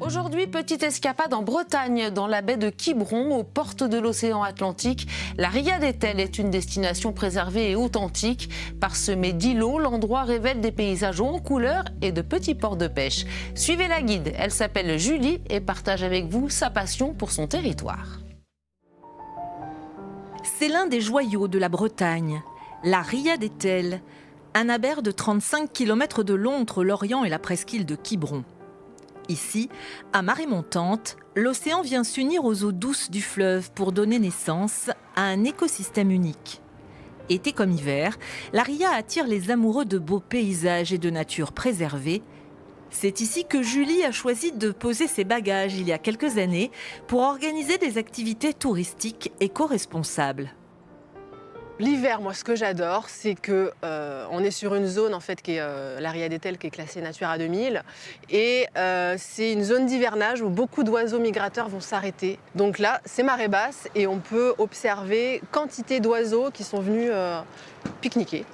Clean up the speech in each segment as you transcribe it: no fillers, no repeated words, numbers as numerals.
Aujourd'hui, petite escapade en Bretagne, dans la baie de Quiberon, aux portes de l'océan Atlantique. La Ria d'Etel est une destination préservée et authentique. Parsemée d'îlots, l'endroit révèle des paysages hauts en couleurs et de petits ports de pêche. Suivez la guide, elle s'appelle Julie et partage avec vous sa passion pour son territoire. C'est l'un des joyaux de la Bretagne, la Ria d'Etel, un aber de 35 km de long entre l'Orient et la presqu'île de Quiberon. Ici, à marée montante, l'océan vient s'unir aux eaux douces du fleuve pour donner naissance à un écosystème unique. Été comme hiver, la Ria attire les amoureux de beaux paysages et de nature préservée. C'est ici que Julie a choisi de poser ses bagages il y a quelques années pour organiser des activités touristiques éco-responsables. L'hiver, moi, ce que j'adore, c'est que on est sur une zone en fait qui est la Ria d'Etel, qui est classée Natura 2000, et c'est une zone d'hivernage où beaucoup d'oiseaux migrateurs vont s'arrêter. Donc là, c'est marée basse et on peut observer quantité d'oiseaux qui sont venus pique-niquer.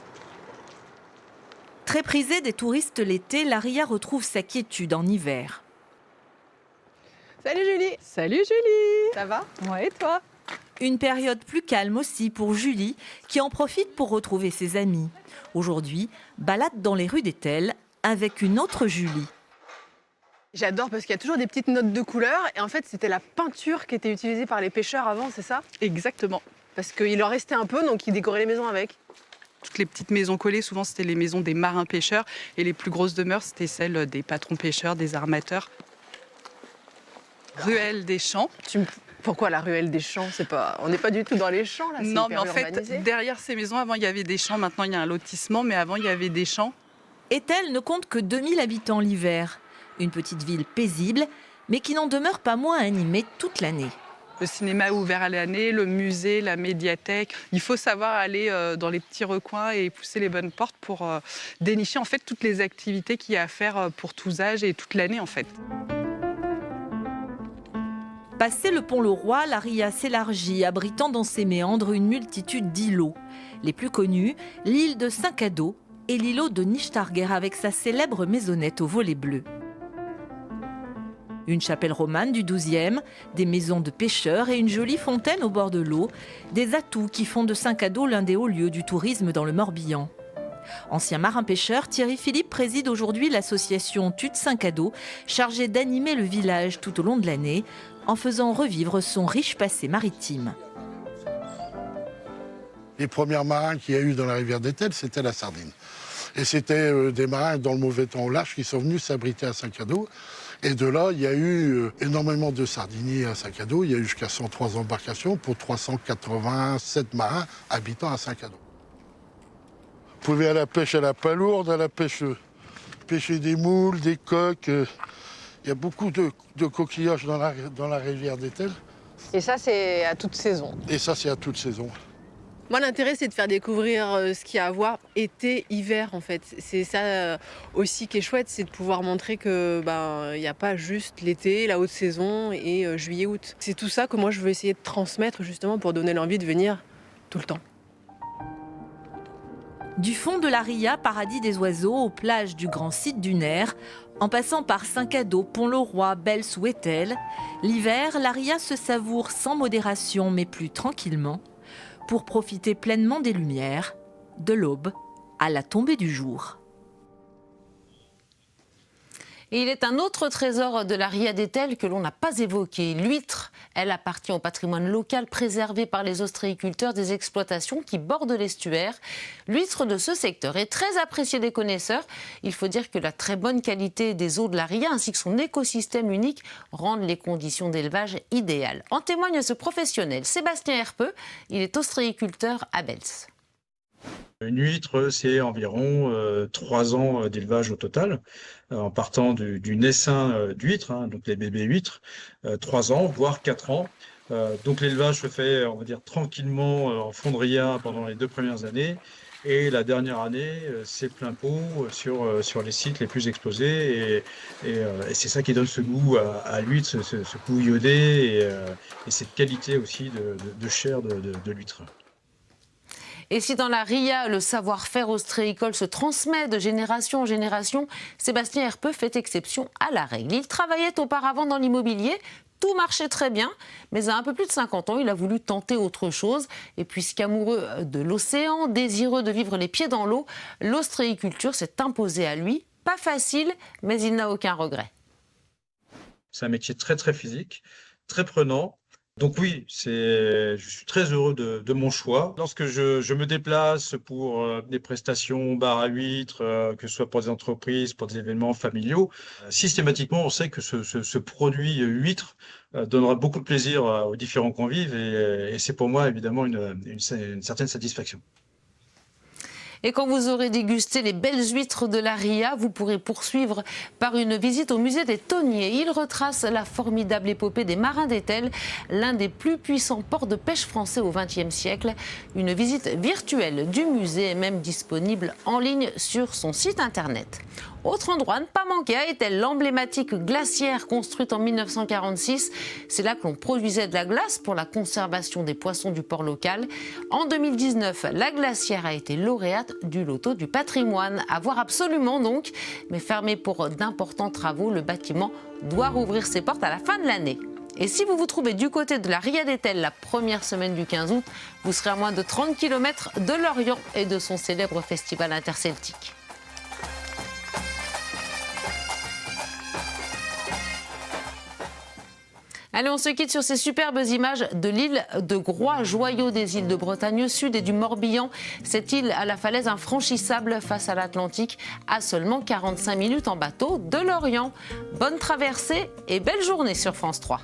Très prisée des touristes l'été, la Ria retrouve sa quiétude en hiver. Salut Julie. Salut Julie. Ça va? Ouais, et toi? Une période plus calme aussi pour Julie, qui en profite pour retrouver ses amis. Aujourd'hui, balade dans les rues d'Etel avec une autre Julie. J'adore parce qu'il y a toujours des petites notes de couleur, et en fait c'était la peinture qui était utilisée par les pêcheurs avant, c'est ça? Exactement. Parce qu'il leur restait un peu, donc ils décoraient les maisons avec. Toutes les petites maisons collées, souvent c'était les maisons des marins pêcheurs, et les plus grosses demeures, c'était celles des patrons pêcheurs, des armateurs. Ruelle des Champs. Pourquoi la ruelle des champs? On n'est pas du tout dans les champs là. Non, mais en fait, derrière ces maisons, avant il y avait des champs, maintenant il y a un lotissement, mais avant il y avait des champs. Etel ne compte que 2000 habitants l'hiver. Une petite ville paisible, mais qui n'en demeure pas moins animée toute l'année. Le cinéma est ouvert à l'année, le musée, la médiathèque. Il faut savoir aller dans les petits recoins et pousser les bonnes portes pour dénicher en fait toutes les activités qu'il y a à faire pour tous âges et toute l'année en fait. Passé le pont Le Roi, la Ria s'élargit, abritant dans ses méandres une multitude d'îlots. Les plus connus, l'île de Saint-Cado et l'îlot de Nichtarguer avec sa célèbre maisonnette aux volets bleus. Une chapelle romane du XIIe, des maisons de pêcheurs et une jolie fontaine au bord de l'eau, des atouts qui font de Saint-Cado l'un des hauts lieux du tourisme dans le Morbihan. Ancien marin-pêcheur, Thierry Philippe préside aujourd'hui l'association Tude Saint-Cado, chargée d'animer le village tout au long de l'année, en faisant revivre son riche passé maritime. Les premiers marins qu'il y a eu dans la rivière d'Etel, c'était la sardine. Et c'était des marins dans le mauvais temps au large qui sont venus s'abriter à Saint-Cado. Et de là, il y a eu énormément de sardiniers à Saint-Cado. Il y a eu jusqu'à 103 embarcations pour 387 marins habitant à Saint-Cado. Vous pouvez à la pêche à la palourde, à la pêche, pêcher des moules, des coques. Il y a beaucoup de coquillages dans la rivière d'Etel. Et ça, c'est à toute saison. Et ça, c'est à toute saison. Moi, l'intérêt, c'est de faire découvrir ce qu'il y a à voir été, hiver, en fait. C'est ça aussi qui est chouette, c'est de pouvoir montrer que il n'y a pas juste l'été, la haute saison et juillet, août. C'est tout ça que moi, je veux essayer de transmettre justement pour donner l'envie de venir tout le temps. Du fond de la Ria, paradis des oiseaux, aux plages du grand site dunaire, en passant par Saint-Cado, Pont-le-Roi, Bels ou Etel, l'hiver, la Ria se savoure sans modération mais plus tranquillement pour profiter pleinement des lumières, de l'aube à la tombée du jour. Et il est un autre trésor de la Ria d'Etel que l'on n'a pas évoqué, l'huître. Elle appartient au patrimoine local préservé par les ostréiculteurs des exploitations qui bordent l'estuaire. L'huître de ce secteur est très appréciée des connaisseurs. Il faut dire que la très bonne qualité des eaux de la Ria ainsi que son écosystème unique rendent les conditions d'élevage idéales. En témoigne ce professionnel, Sébastien Herpeux. Il est ostréiculteur à Bels. Une huître, c'est environ 3 ans d'élevage au total, en partant du naissain d'huître, hein, donc les bébés huîtres, 3 ans, voire 4 ans. Donc l'élevage se fait, on va dire, tranquillement en fond de Ria pendant les 2 premières années. Et la dernière année, c'est plein pot sur les sites les plus exposés. Et c'est ça qui donne ce goût à l'huître, ce goût iodé et cette qualité aussi de chair de l'huître. Et si dans la RIA, le savoir-faire ostréicole se transmet de génération en génération, Sébastien Herpeux fait exception à la règle. Il travaillait auparavant dans l'immobilier. Tout marchait très bien, mais à un peu plus de 50 ans, il a voulu tenter autre chose. Et puisqu'amoureux de l'océan, désireux de vivre les pieds dans l'eau, l'ostréiculture s'est imposée à lui. Pas facile, mais il n'a aucun regret. C'est un métier très très physique, très prenant. Donc oui, je suis très heureux de mon choix. Lorsque je me déplace pour des prestations bar à huîtres, que ce soit pour des entreprises, pour des événements familiaux, systématiquement on sait que ce produit huître donnera beaucoup de plaisir aux différents convives et c'est pour moi évidemment une certaine satisfaction. Et quand vous aurez dégusté les belles huîtres de la RIA, vous pourrez poursuivre par une visite au musée des Tonniers. Il retrace la formidable épopée des marins d'Etel, l'un des plus puissants ports de pêche français au XXe siècle. Une visite virtuelle du musée est même disponible en ligne sur son site internet. Autre endroit à ne pas manquer à Etel, l'emblématique glacière construite en 1946. C'est là que l'on produisait de la glace pour la conservation des poissons du port local. En 2019, la glacière a été lauréate du loto du patrimoine. À voir absolument donc, mais fermé pour d'importants travaux, le bâtiment doit rouvrir ses portes à la fin de l'année. Et si vous vous trouvez du côté de la RIA d'Etel la première semaine du 15 août, vous serez à moins de 30 km de Lorient et de son célèbre festival interceltique. Allez, on se quitte sur ces superbes images de l'île de Groix, joyau des îles de Bretagne Sud et du Morbihan. Cette île à la falaise infranchissable face à l'Atlantique, à seulement 45 minutes en bateau de Lorient. Bonne traversée et belle journée sur France 3.